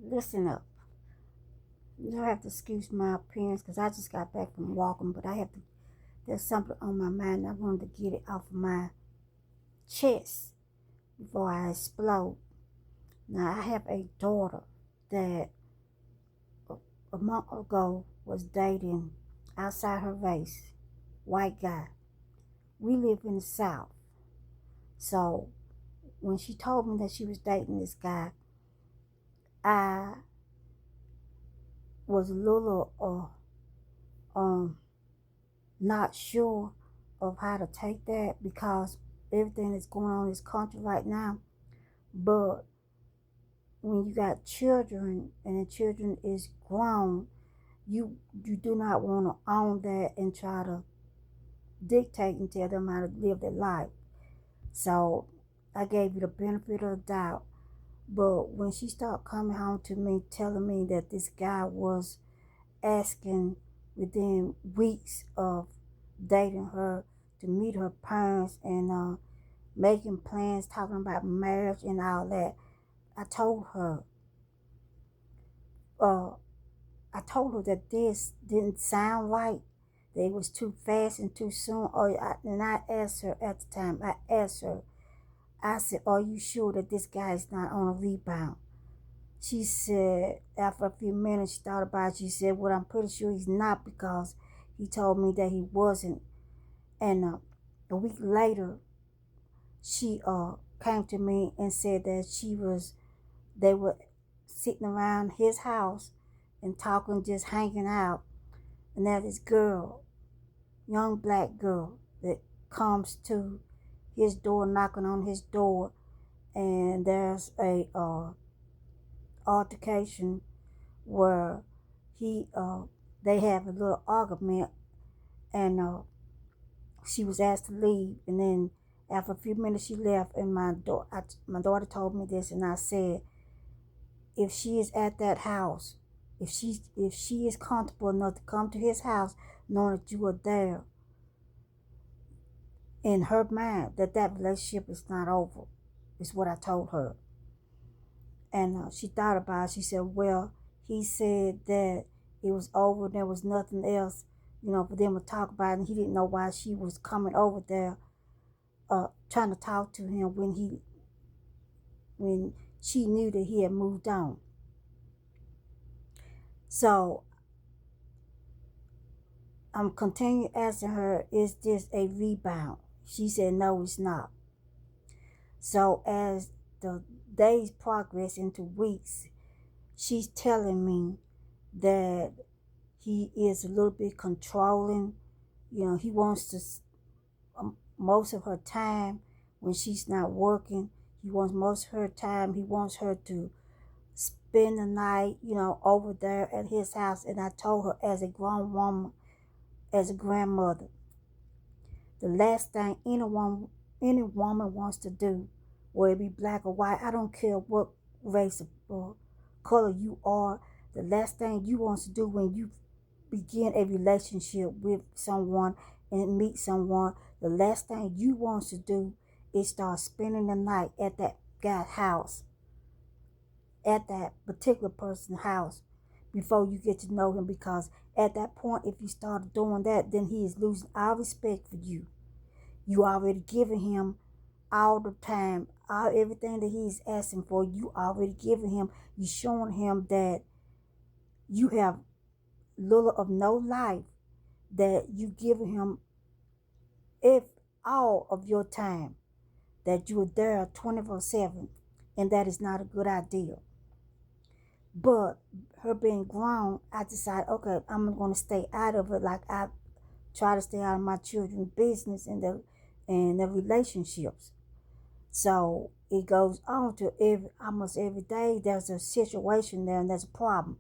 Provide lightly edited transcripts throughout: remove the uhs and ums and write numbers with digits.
Listen up. You have to excuse my appearance because I just got back from walking, but there's something on my mind. I wanted to get it off of my chest before I explode. Now, I have a daughter that a month ago was dating outside her race, white guy. We live in the South. So when she told me that she was dating this guy, I was a little not sure of how to take that because everything that's going on in this country right now. But when you got children and the children is grown, you do not want to own that and try to dictate and tell them how to live their life. So I gave you the benefit of the doubt. But when she started coming home to me telling me that this guy was asking within weeks of dating her to meet her parents and making plans, talking about marriage and all that, I told her, uh, I told her that this didn't sound right. That it was too fast and too soon. And I asked her at the time. I said, "Are you sure that this guy is not on a rebound?" She said, after a few minutes, she thought about it. She said, "Well, I'm pretty sure he's not because he told me that he wasn't." And a week later, she came to me and said that they were sitting around his house and talking, just hanging out. And there's this girl, young black girl, that comes to his door, knocking on his door, and there's a altercation where he they have a little argument, and she was asked to leave, and then after a few minutes she left, and my daughter told me this, and I said, if she is at that house, if she is comfortable enough to come to his house, knowing that you are there, in her mind that relationship is not over, is what I told her. And she thought about it. She said, well, he said that it was over and there was nothing else, for them to talk about, and he didn't know why she was coming over there trying to talk to him when she knew that he had moved on. So I'm continuing asking her, is this a rebound? She said, no, it's not. So as the days progress into weeks, she's telling me that he is a little bit controlling. He wants to, most of her time when she's not working, he wants most of her time, he wants her to spend the night, over there at his house. And I told her, as a grown woman, as a grandmother, the last thing any woman wants to do, whether it be black or white, I don't care what race or color you are, the last thing you want to do when you begin a relationship with someone and meet someone, the last thing you want to do is start spending the night at that guy's house, at that particular person's house, before you get to know him. Because at that point, if you start doing that, then he is losing all respect for you. You already given him all the time, everything that he's asking for. You already given him. You showing him that you have little of no life, that you giving him if all of your time, that you are there 24/7, and that is not a good idea. But her being grown, I decided, okay, I'm going to stay out of it, like I try to stay out of my children's business and their relationships. So it goes on to almost every day there's a situation there and there's a problem.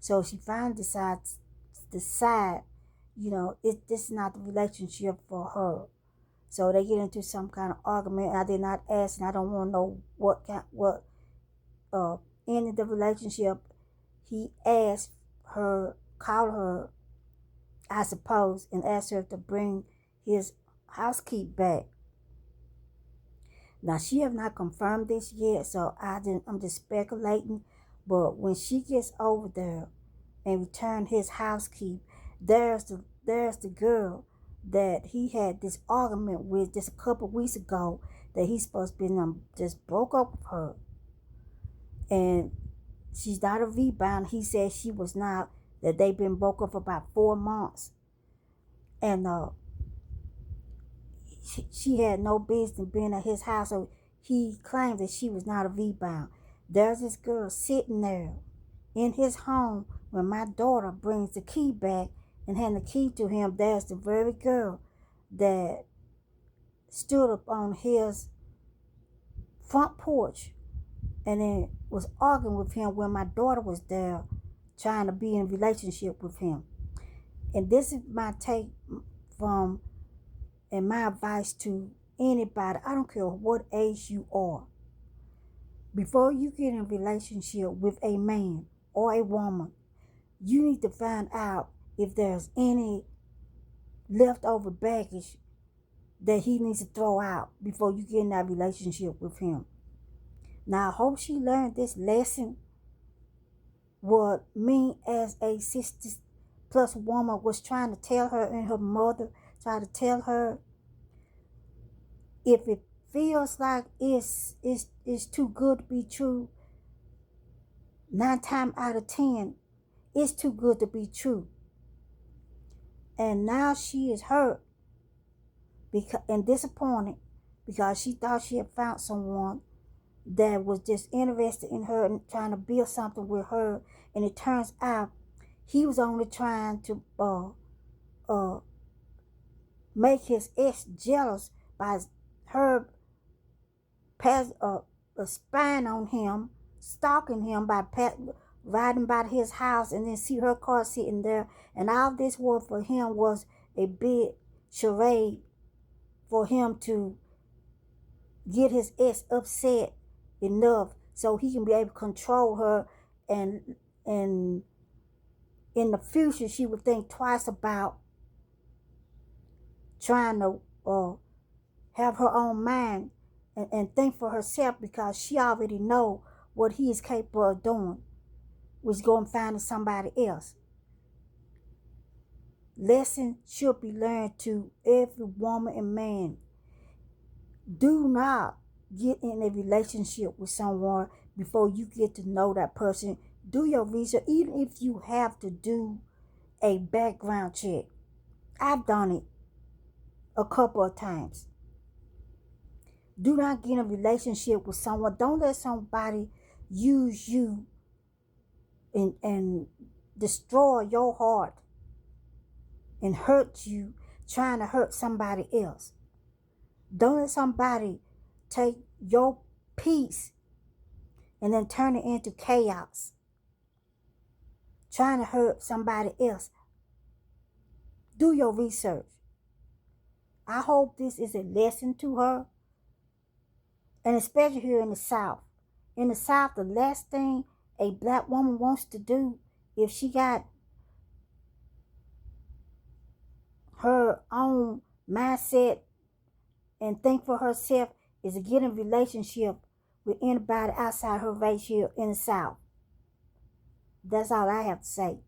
So she finally decides, this is not the relationship for her. So they get into some kind of argument. I did not ask, and I don't want to know what ended the relationship. He asked her, called her, I suppose, and asked her to bring his housekeep back. Now she have not confirmed this yet, so I'm just speculating. But when she gets over there and return his housekeep, there's the girl that he had this argument with just a couple weeks ago, that he's supposed to be just broke up with her. And she's not a rebound. He said she was not, that they've been broke up for about 4 months. And she had no business being at his house, so he claimed that she was not a rebound. There's this girl sitting there in his home when my daughter brings the key back and hand the key to him. There's the very girl that stood up on his front porch and then was arguing with him when my daughter was there trying to be in a relationship with him. And this is my take from, and my advice to anybody, I don't care what age you are. Before you get in a relationship with a man or a woman, you need to find out if there's any leftover baggage that he needs to throw out before you get in that relationship with him. Now, I hope she learned this lesson. What me as a 60+ woman was trying to tell her, and her mother tried to tell her, if it feels like it's too good to be true, 9 times out of 10, it's too good to be true. And now she is hurt and disappointed because she thought she had found someone that was just interested in her and trying to build something with her. And it turns out he was only trying to make his ex jealous by her spying on him, stalking him, by riding by his house and then see her car sitting there. And all this was for him was a big charade for him to get his ex upset enough so he can be able to control her, and in the future she would think twice about trying to have her own mind and think for herself, because she already know what he is capable of doing, was going to find somebody else. Lesson should be learned to every woman and man. Do not get in a relationship with someone before you get to know that person. Do your research, even if you have to do a background check. I've done it a couple of times. Do not get in a relationship with someone. Don't let somebody use you and destroy your heart and hurt you trying to hurt somebody else. Don't let somebody take your peace and then turn it into chaos, trying to hurt somebody else. Do your research. I hope this is a lesson to her, and especially here in the South. In the South, the last thing a black woman wants to do, if she got her own mindset and think for herself, is to get in a relationship with anybody outside her race here in the South. That's all I have to say.